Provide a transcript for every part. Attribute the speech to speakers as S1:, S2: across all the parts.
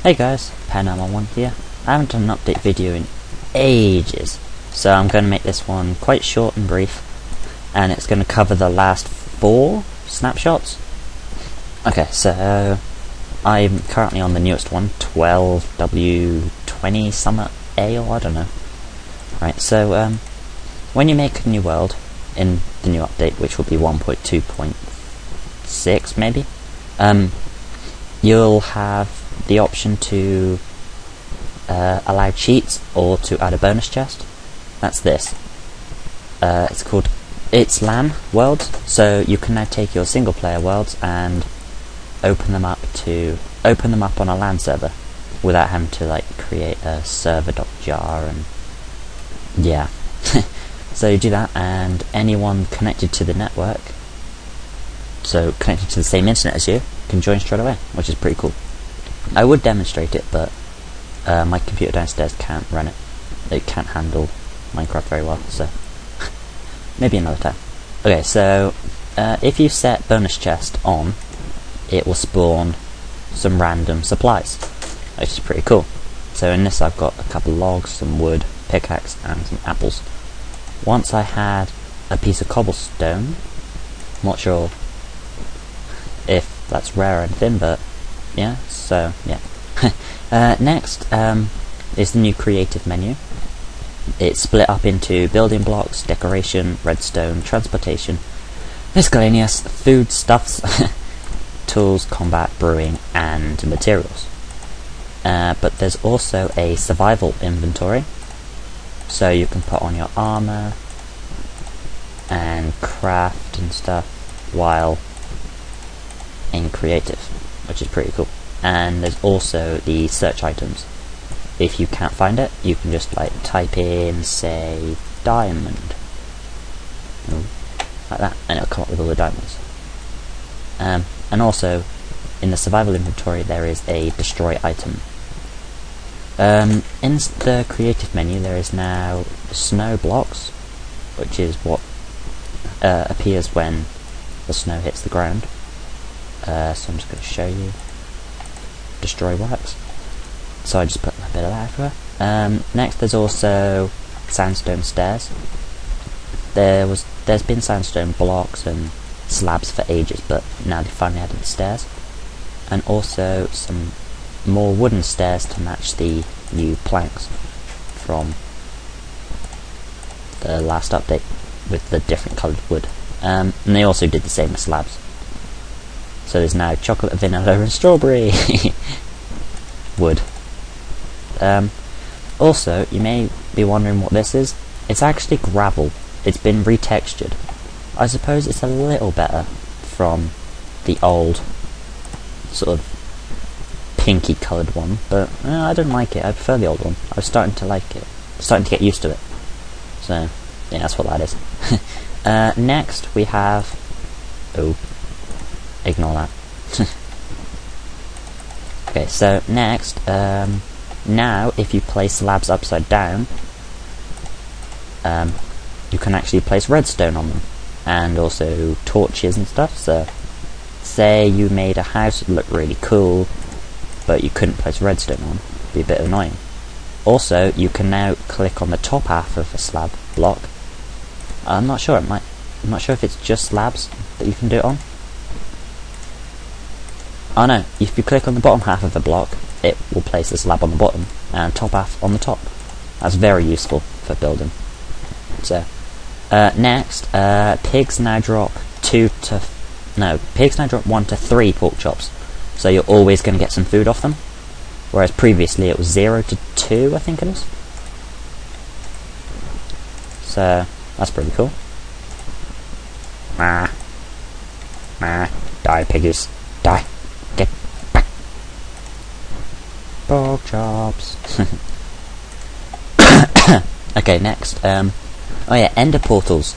S1: Hey guys, Pen1 here. I haven't done an update video in ages, so I'm going to make this one quite short and brief, and it's going to cover the last 4 snapshots. Okay, so I'm currently on the newest one, 12W20 Summer A, or I don't know. Right, so when you make a new world in the new update, which will be 1.2.6 maybe, you'll have the option to allow cheats or to add a bonus chest. That's this. It's called realllly worlds. So you can now take your single player worlds and open them up on a LAN server without having to like create a server.jar and yeah. So you do that, and anyone connected to the network, so connected to the same internet as you, can join straight away, which is pretty cool. I would demonstrate it, but my computer downstairs can't run it. It can't handle Minecraft very well, so maybe another time. Okay, so if you set bonus chest on, it will spawn some random supplies, which is pretty cool. So in this I've got a couple of logs, some wood, pickaxe, and some apples. Once I had a piece of cobblestone, not sure if that's rare or anything, but yeah, so yeah. Next is the new creative menu. It's split up into building blocks, decoration, redstone, transportation, miscellaneous, foodstuffs, tools, combat, brewing, and materials. But there's also a survival inventory, so you can put on your armor and craft and stuff while in creative, which is pretty cool. And there's also the search items. If you can't find it, you can just like type in, say, diamond, like that, and it'll come up with all the diamonds. And also in the survival inventory there is a destroy item. In the creative menu there is now snow blocks, which is what appears when the snow hits the ground. So I'm just going to show you. Destroy works. So I just put a bit of that everywhere. Next there's also sandstone stairs. There's been sandstone blocks and slabs for ages, but now they finally added the stairs. And also some more wooden stairs to match the new planks from the last update with the different coloured wood. And they also did the same with slabs. So there's now chocolate, vanilla, and strawberry wood. Also, you may be wondering what this is. It's actually gravel. It's been retextured. I suppose it's a little better from the old sort of pinky coloured one, but I don't like it. I prefer the old one. I was starting to like it. Starting to get used to it. So yeah, that's what that is. Next we have ignore that. Okay, so next, now if you place slabs upside down, you can actually place redstone on them, and also torches and stuff. So say you made a house that looked really cool, but you couldn't place redstone on, it'd be a bit annoying. Also, you can now click on the top half of a slab block. I'm not sure if it's just slabs that you can do it on. Oh no, if you click on the bottom half of the block, it will place the slab on the bottom and top half on the top. That's very useful for building. So, next, pigs now drop 1 to 3 pork chops. So you're always going to get some food off them, whereas previously it was 0 to 2, I think it is. So that's pretty cool. Die piggies, die. Get back. Pork chops. Okay, next. Oh yeah, ender portals.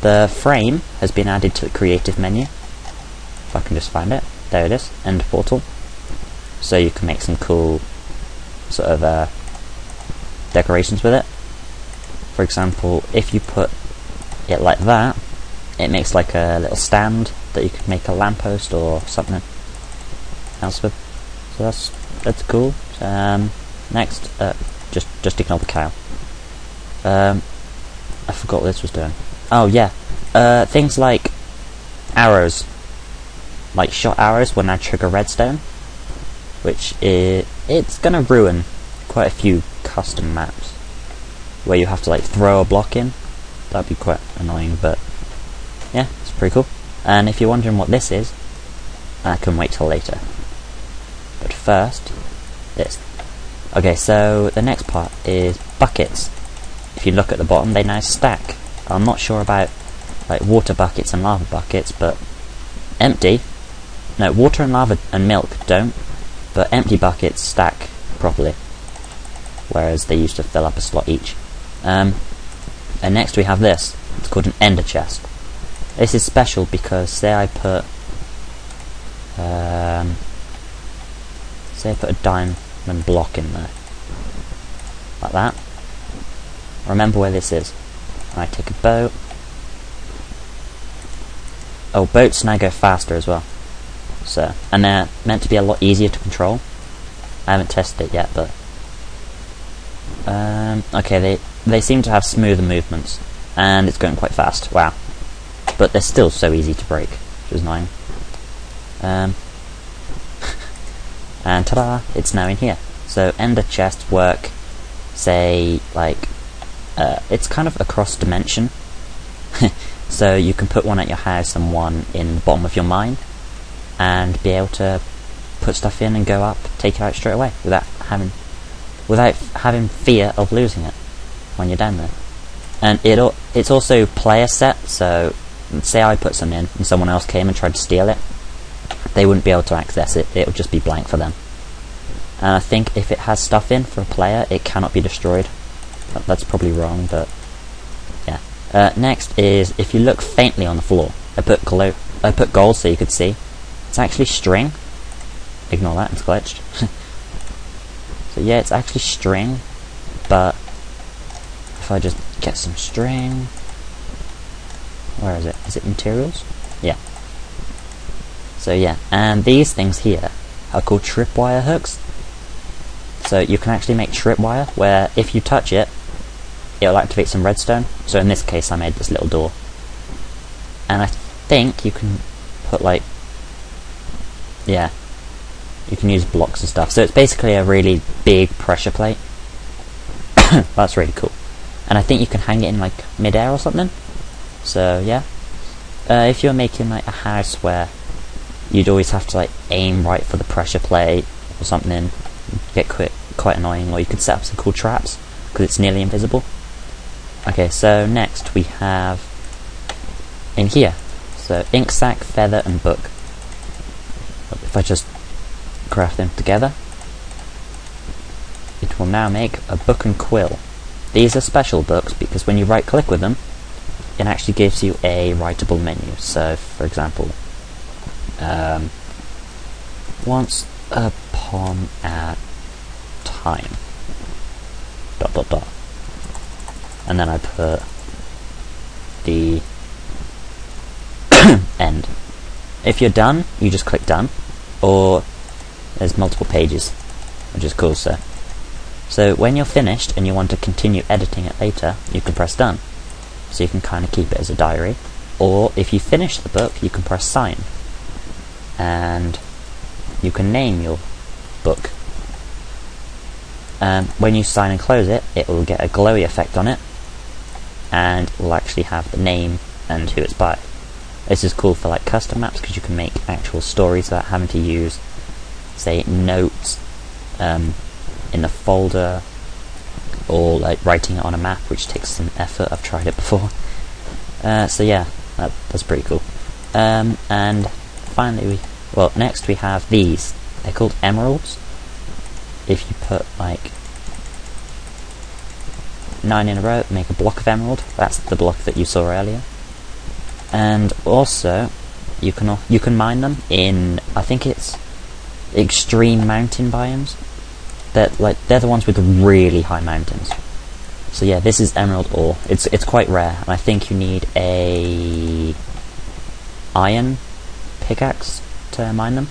S1: The frame has been added to the creative menu. If I can just find it. There it is, ender portal. So you can make some cool sort of decorations with it. For example, if you put it like that, it makes like a little stand that you could make a lamppost or something else with. So that's that's cool. Next, just ignore the cow. I forgot what this was doing. Oh yeah, things like arrows, like shot arrows, will now trigger redstone, which it's gonna ruin quite a few custom maps where you have to like throw a block in. That'd be quite annoying, but yeah, it's pretty cool. And if you're wondering what this is, I can wait till later. But first, this. Okay, so the next part is buckets. If you look at the bottom, they now stack. I'm not sure about like water buckets and lava buckets, but water and lava and milk don't, but empty buckets stack properly, whereas they used to fill up a slot each. And next we have this. It's called an ender chest. This is special because say I put a diamond block in there, like that. Remember where this is. I take a boat. Oh, boats now go faster as well. So, and they're meant to be a lot easier to control. I haven't tested it yet, but okay, they seem to have smoother movements, and it's going quite fast. Wow, but they're still so easy to break, which is annoying. And ta-da! It's now in here. So ender chests work, say like it's kind of across dimension. So you can put one at your house and one in the bottom of your mine, and be able to put stuff in and go up, take it out straight away without having fear of losing it when you're down there. And it's also player set, so say I put some in and someone else came and tried to steal it, they wouldn't be able to access it. It would just be blank for them. And I think if it has stuff in for a player, it cannot be destroyed. That's probably wrong, but yeah. Next is, if you look faintly on the floor, I put gold so you could see. It's actually string. Ignore that, it's glitched. So yeah, it's actually string, but if I just get some string, where is it? Is it materials? Yeah. So yeah, and these things here are called tripwire hooks. So you can actually make tripwire where if you touch it, it'll activate some redstone. So in this case I made this little door. And I think you can put like, yeah, you can use blocks and stuff. So it's basically a really big pressure plate. That's really cool. And I think you can hang it in like mid-air or something. So yeah, if you're making like a house where you'd always have to like aim right for the pressure plate or something, get quite annoying. Or you could set up some cool traps because it's nearly invisible. Okay, so next we have in here, so ink sac, feather and book. If I just craft them together, it will now make a book and quill. These are special books because when you right click with them, it actually gives you a writable menu. So for example, once upon a time ... and then I put the end. If you're done, you just click done, or there's multiple pages, which is cool. So when you're finished and you want to continue editing it later, you can press done. So you can kind of keep it as a diary, or if you finish the book, you can press sign, and you can name your book. When you sign and close it, it will get a glowy effect on it, and it will actually have the name and who it's by. This is cool for like custom maps because you can make actual stories without having to use, say, notes in the folder, or like writing it on a map, which takes some effort. I've tried it before. So yeah, that's pretty cool. And finally, next we have these. They're called emeralds. If you put like 9 in a row, make a block of emerald. That's the block that you saw earlier. And also, you can mine them in, I think it's extreme mountain biomes. They're the ones with the really high mountains. So yeah, this is emerald ore. It's quite rare, and I think you need a iron pickaxe to mine them.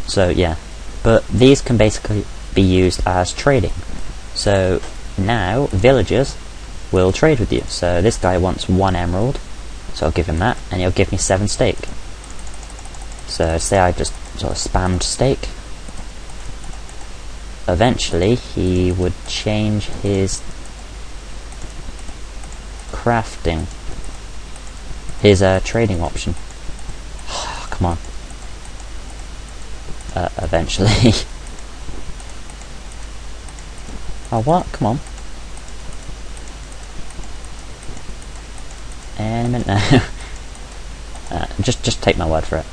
S1: So yeah, but these can basically be used as trading. So now villagers will trade with you. So this guy wants 1 emerald, so I'll give him that, and he'll give me 7 steak. So say I just sort of spammed steak. Eventually he would change his crafting, his trading option. Come on. Eventually. Oh, what? Come on. Any minute now. Just take my word for it.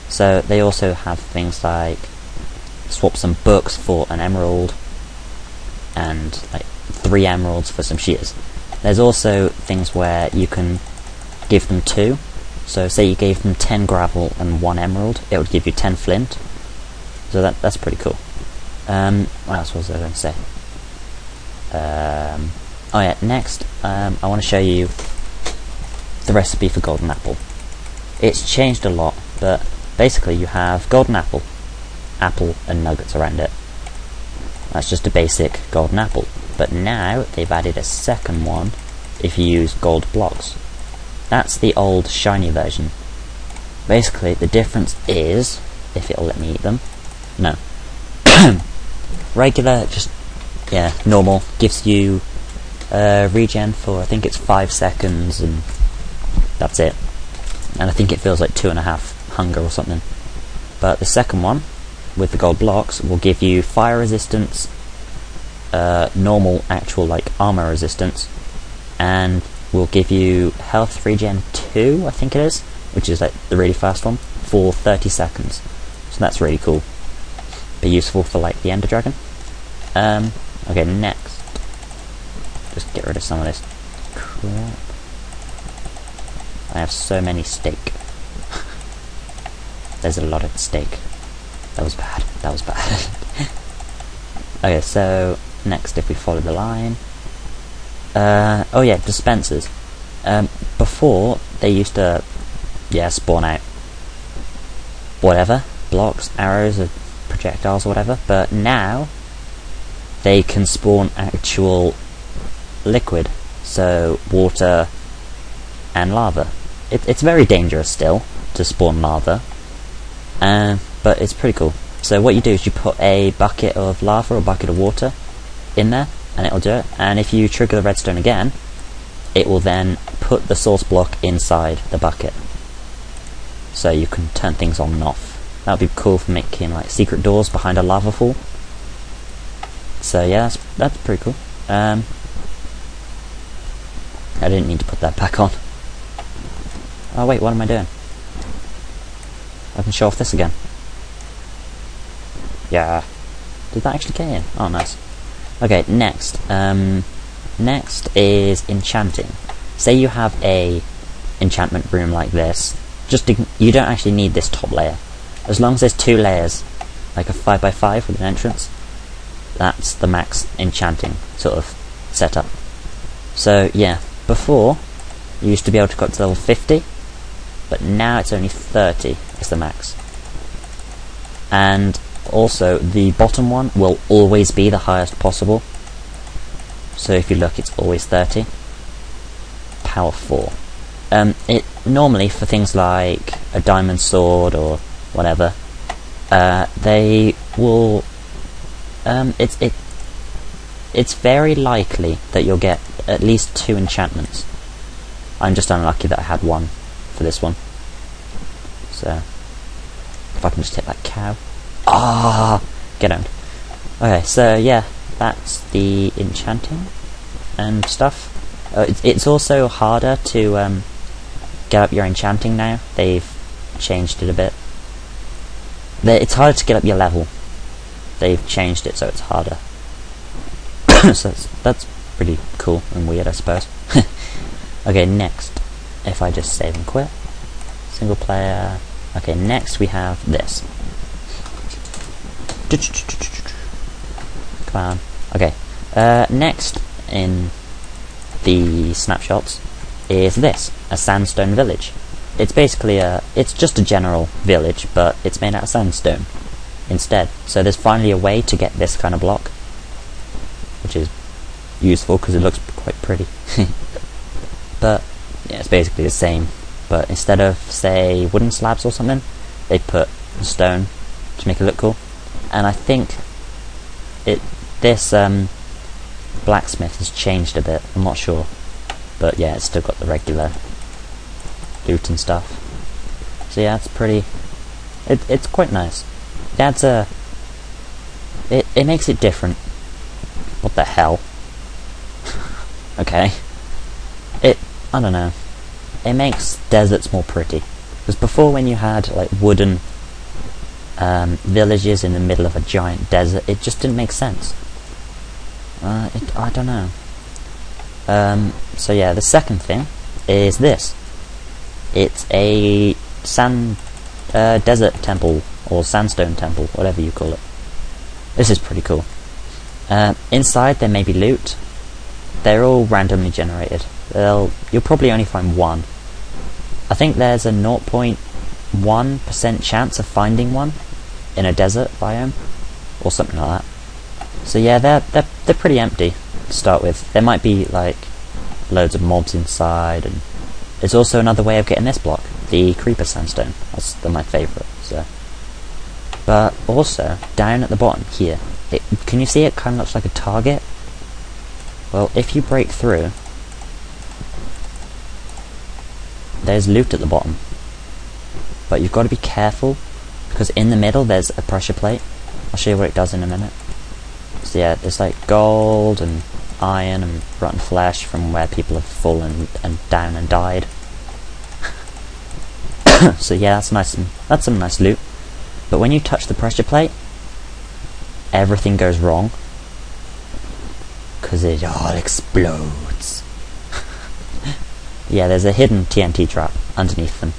S1: So they also have things like swap some books for an emerald, and like 3 emeralds for some shears. There's also things where you can give them 2. So say you gave them 10 gravel and 1 emerald, it would give you 10 flint. So that's pretty cool. What else was I going to say? Oh yeah, next I want to show you the recipe for golden apple. It's changed a lot, but basically you have golden apple and nuggets around it. That's just a basic golden apple. But now they've added a second one if you use gold blocks. That's the old shiny version. Basically the difference is, if it'll let me eat them, no. Regular, just, yeah, normal, gives you regen for I think it's 5 seconds, and that's it. And I think it feels like 2.5 hunger or something. But the second one, with the gold blocks, will give you fire resistance, normal actual like armor resistance, and will give you health regen 2, I think it is, which is like the really fast one, for 30 seconds. So that's really cool. Be useful for like the Ender Dragon. Okay, next. Just get rid of some of this crap. I have so many steak. There's a lot of steak. That was bad. That was bad. Okay, so next, if we follow the line. Oh yeah, dispensers. Before, they used to, yeah, spawn out whatever, blocks, arrows, or projectiles or whatever, but now they can spawn actual liquid, so water and lava. It's very dangerous still to spawn lava, but it's pretty cool. So what you do is you put a bucket of lava or a bucket of water in there, and it'll do it. And if you trigger the redstone again, it will then put the source block inside the bucket, so you can turn things on and off. That would be cool for making like secret doors behind a lava fall. So yeah, that's pretty cool. I didn't need to put that back on. Oh wait, what am I doing? I can show off this again. Yeah. Did that actually get in? Oh, nice. Okay, next. Next is enchanting. Say you have a enchantment room like this. You don't actually need this top layer. As long as there's 2 layers, like a 5x5 with an entrance, that's the max enchanting sort of setup. So yeah, before you used to be able to go up to level 50, but now it's only 30 is the max. And also the bottom one will always be the highest possible. So if you look, it's always 30. Power 4. It normally for things like a diamond sword or whatever, they will. It's very likely that you'll get at least 2 enchantments. I'm just unlucky that I had 1 for this one. So if I can just hit that cow. Ah, get owned. Okay, so yeah, that's the enchanting and stuff. It's also harder to get up your enchanting now. They've changed it a bit. It's harder to get up your level. They've changed it so it's harder. So that's pretty cool and weird, I suppose. Okay, next. If I just save and quit. Single player. Okay, next we have this. Come on. Okay. Next in the snapshots is this, a Sandstone Village. It's basically it's just a general village, but it's made out of sandstone. instead. So there's finally a way to get this kind of block, which is useful because it looks quite pretty. But yeah, it's basically the same, but instead of, say, wooden slabs or something, they put stone to make it look cool. And I think this blacksmith has changed a bit, I'm not sure, but yeah, it's still got the regular loot and stuff. So yeah, it's pretty, it's quite nice. It adds it makes it different. What the hell? Okay. I don't know. It makes deserts more pretty. Because before, when you had like wooden villages in the middle of a giant desert, it just didn't make sense. I don't know. So yeah, the second thing is this. It's a desert temple, or sandstone temple, whatever you call it. This is pretty cool. Inside there may be loot. They're all randomly generated. You'll probably only find one. I think there's a 0.1% chance of finding one in a desert biome, or something like that. So yeah, they're pretty empty to start with. There might be like loads of mobs inside, and there's also another way of getting this block, the creeper sandstone. They're my favourite. So, but also down at the bottom here, can you see it kind of looks like a target? Well, if you break through, there's loot at the bottom, but you've got to be careful because in the middle there's a pressure plate. I'll show you what it does in a minute. So yeah, there's like gold and iron and rotten flesh from where people have fallen and down and died. So yeah, that's nice, and that's some nice loot. But when you touch the pressure plate, everything goes wrong because it all explodes. Yeah, there's a hidden TNT trap underneath them,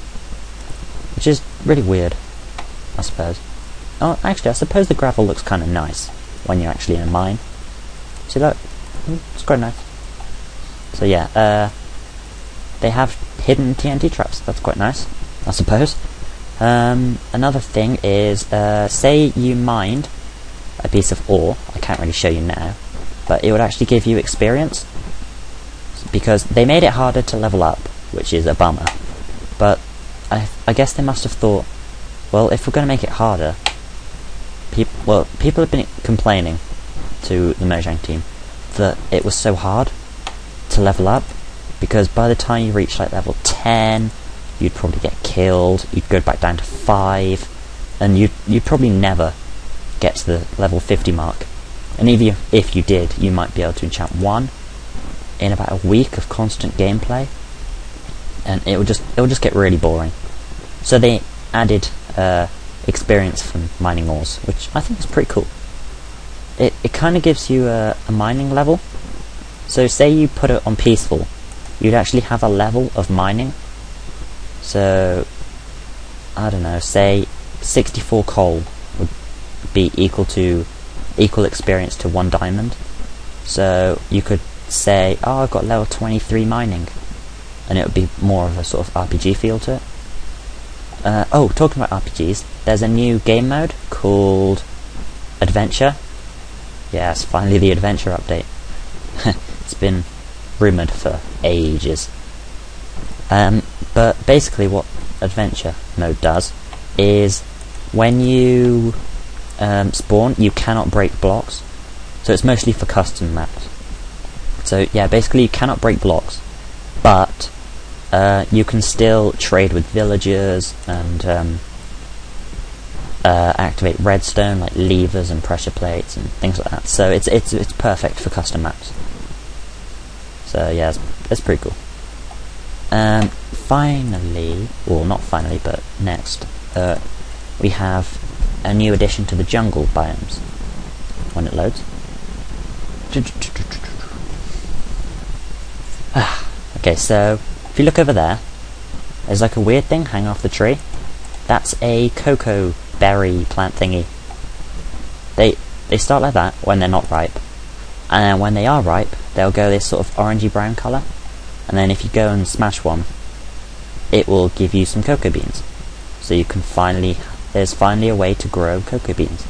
S1: which is really weird, I suppose. Oh, actually, I suppose the gravel looks kind of nice when you're actually in a mine. See that? It's quite nice. So yeah, they have hidden TNT traps. That's quite nice, I suppose. Another thing is, say you mined a piece of ore. I can't really show you now, but it would actually give you experience, because they made it harder to level up, which is a bummer. But I guess they must have thought, well, if we're going to make it harder, people have been complaining to the Mojang team that it was so hard to level up, because by the time you reach like level 10, you'd probably get killed, you'd go back down to 5, and you'd probably never get to the level 50 mark. And even if you did, you might be able to enchant 1 in about a week of constant gameplay, and it will just get really boring. So they added experience from mining ores, which I think is pretty cool. It kind of gives you a mining level. So say you put it on peaceful, you'd actually have a level of mining. So I don't know, say 64 coal would be equal experience to 1 diamond. So you could say, oh, I've got level 23 mining, and it would be more of a sort of RPG feel to it. Oh, talking about RPGs, there's a new game mode called Adventure. Yes, finally the Adventure update. It's been rumoured for ages. But basically what Adventure mode does is, when you spawn, you cannot break blocks. So it's mostly for custom maps. So yeah, basically you cannot break blocks, but you can still trade with villagers and activate redstone like levers and pressure plates and things like that. So it's perfect for custom maps. So yeah, it's pretty cool. Finally, or not finally, but next, we have a new addition to the jungle biomes when it loads. Okay, so if you look over there, there's like a weird thing hanging off the tree. That's a cocoa berry plant thingy. They start like that when they're not ripe, and then when they are ripe, they'll go this sort of orangey brown colour, and then if you go and smash one, it will give you some cocoa beans. So you can finally there's finally a way to grow cocoa beans.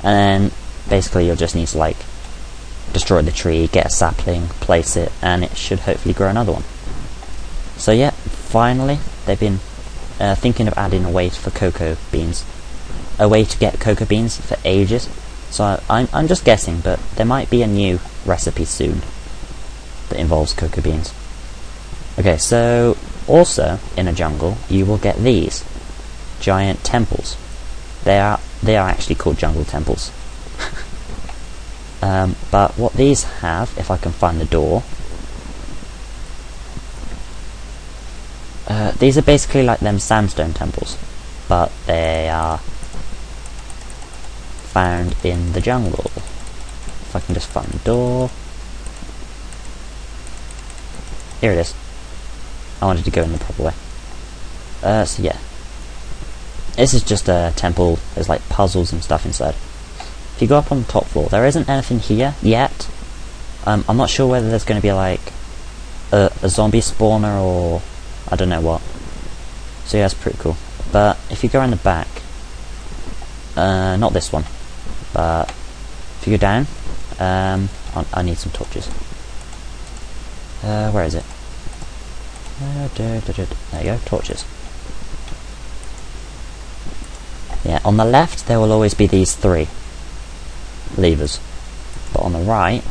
S1: And then basically you'll just need to like destroy the tree, get a sapling, place it, and it should hopefully grow another one. So yeah, finally they've been thinking of adding a way for cocoa beans, a way to get cocoa beans for ages. So I'm just guessing, but there might be a new recipe soon that involves cocoa beans. Okay, so also in a jungle you will get these giant temples. They are actually called jungle temples. But what these have, if I can find the door, these are basically like them sandstone temples, but they are found in the jungle. If I can just find the door. Here it is. I wanted to go in the proper way. So yeah. This is just a temple. There's like puzzles and stuff inside. If you go up on the top floor, there isn't anything here yet. I'm not sure whether there's going to be like a zombie spawner or I don't know what. So yeah, it's pretty cool. But if you go around the back, not this one, but if you go down, I need some torches. Where is it? There you go, torches. Yeah, on the left there will always be these 3 levers, but on the right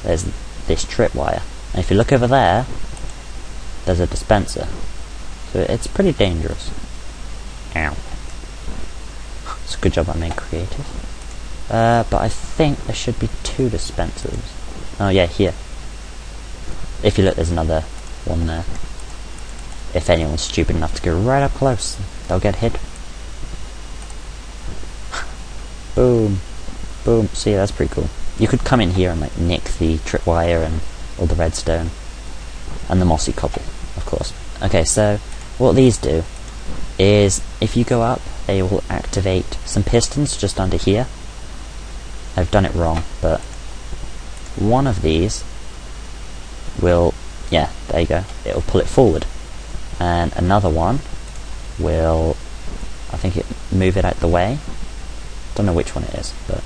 S1: there's this tripwire, and if you look over there there's a dispenser, so it's pretty dangerous. Ow. It's a good job I made creative. But I think there should be 2 dispensers. Oh yeah, here. If you look, there's another one there. If anyone's stupid enough to go right up close, they'll get hit. Boom. Boom. See, that's pretty cool. You could come in here and like nick the tripwire and all the redstone. And the mossy cobble, of course. Okay, so what these do is if you go up, they will activate some pistons just under here. I've done it wrong, but one of these will, yeah, there you go, it'll pull it forward. And another one will, I think it move it out the way. Don't know which one it is, but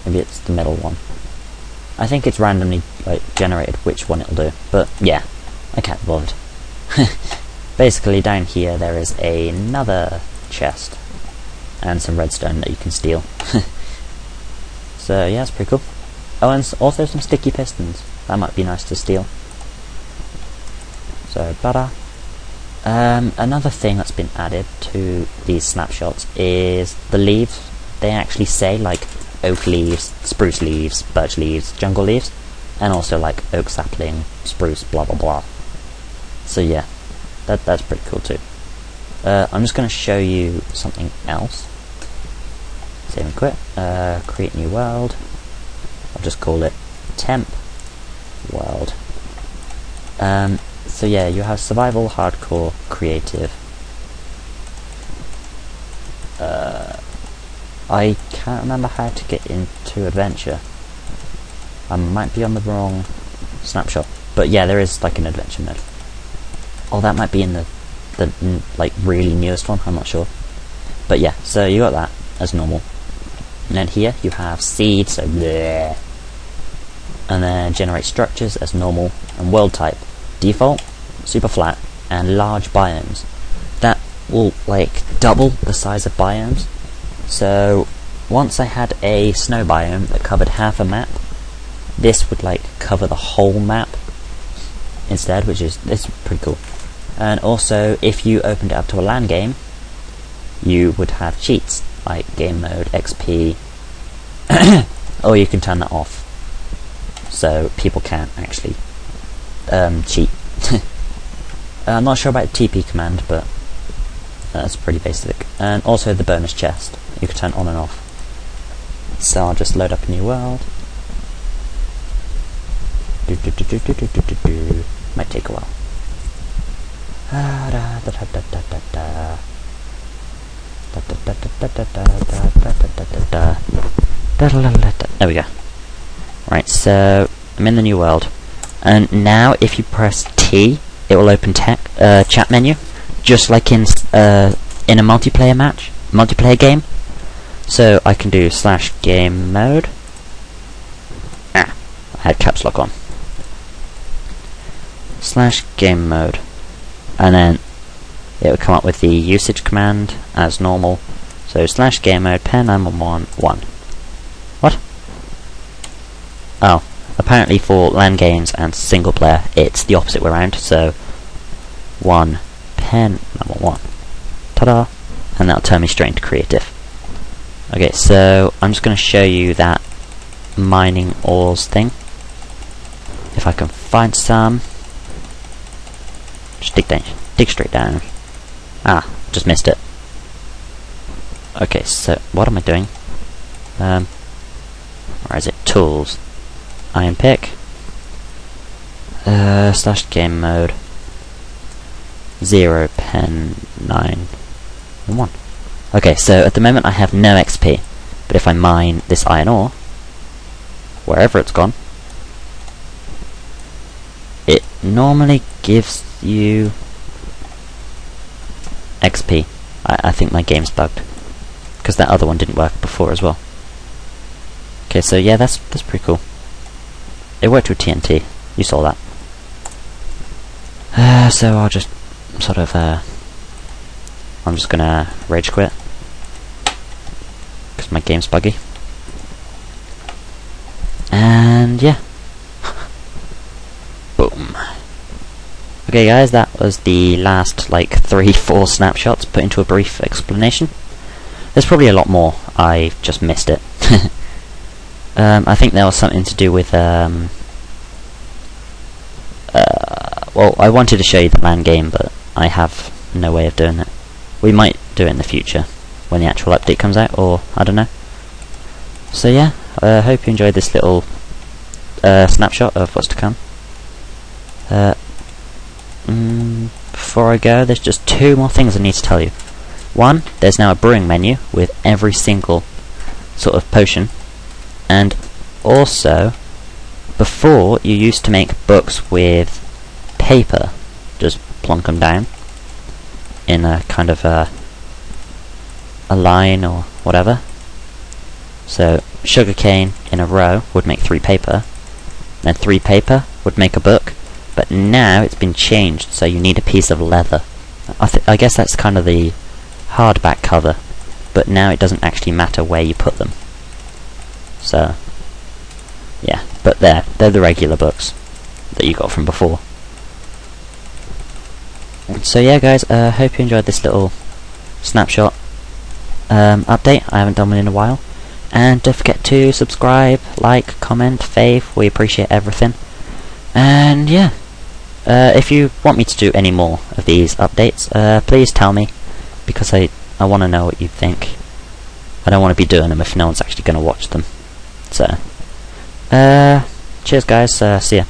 S1: maybe it's the middle one. I think it's randomly like generated which one it'll do, but yeah, I can't be bothered. Basically down here there is another chest and some redstone that you can steal. So yeah, it's pretty cool. Oh, and also some sticky pistons. That might be nice to steal. So bada. Another thing that's been added to these snapshots is the leaves. They actually say like oak leaves, spruce leaves, birch leaves, jungle leaves, and also like oak sapling, spruce, blah blah blah. So yeah, that's pretty cool too. I'm just going to show you something else. Save and quit. Create new world. I'll just call it temp world. So yeah, you have survival, hardcore, creative. I can't remember how to get into adventure. I might be on the wrong snapshot, but yeah, there is like an adventure mode. Oh, that might be in the like really newest one. I'm not sure, but yeah. So you got that as normal, and then here you have seed. So bleh. And then generate structures as normal, and world type default, super flat, and large biomes. That will like double the size of biomes. So once I had a snow biome that covered half a map, this would like cover the whole map instead, which is it's pretty cool. And also, if you opened it up to a LAN game, you would have cheats like game mode, XP, or you can turn that off, so people can't actually cheat. I'm not sure about the TP command, but that's pretty basic. And also the bonus chest, you can turn on and off. So I'll just load up a new world. Might take a while. There we go. Right, so I'm in the new world, and now if you press T, it will open chat menu, just like in a multiplayer game. So I can do /game mode. I had caps lock on. /game mode, and then it would come up with the usage command as normal. So /game mode pen 911 1. What? Oh, apparently for LAN games and single player it's the opposite way around. So 1 pen 911. Ta-da! And that'll turn me straight into creative. Okay, so I'm just going to show you that mining ores thing. If I can find some. Just dig straight down. Ah, just missed it. Okay, so what am I doing? Where is it? Tools. Iron pick. /game mode. 0 pen 9 1. Okay, so at the moment I have no XP, but if I mine this iron ore, wherever it's gone, it normally gives you XP. I think my game's bugged, because that other one didn't work before as well. Okay, so yeah, that's pretty cool. It worked with TNT, you saw that. So I'll just sort of, I'm just gonna rage quit, because my game's buggy. And yeah. Boom. Okay guys, that was the last like 3-4 snapshots put into a brief explanation. There's probably a lot more, I just missed it. I think there was something to do with well, I wanted to show you the LAN game, but I have no way of doing it. We might do it in the future when the actual update comes out, or I don't know. So yeah, I hope you enjoyed this little snapshot of what's to come. Before I go, there's just 2 more things I need to tell you. One, there's now a brewing menu with every single sort of potion, and also, before you used to make books with paper, just plonk them down in a kind of a line or whatever. So sugarcane in a row would make 3 paper, then 3 paper would make a book. But now it's been changed, so you need a piece of leather. I guess that's kind of the hardback cover, but now it doesn't actually matter where you put them. So yeah, but they're the regular books that you got from before. So yeah guys, hope you enjoyed this little snapshot update. I haven't done one in a while. And don't forget to subscribe, like, comment, fave, we appreciate everything. And yeah, if you want me to do any more of these updates, please tell me, because I want to know what you think. I don't want to be doing them if no one's actually going to watch them. So, cheers guys, see ya.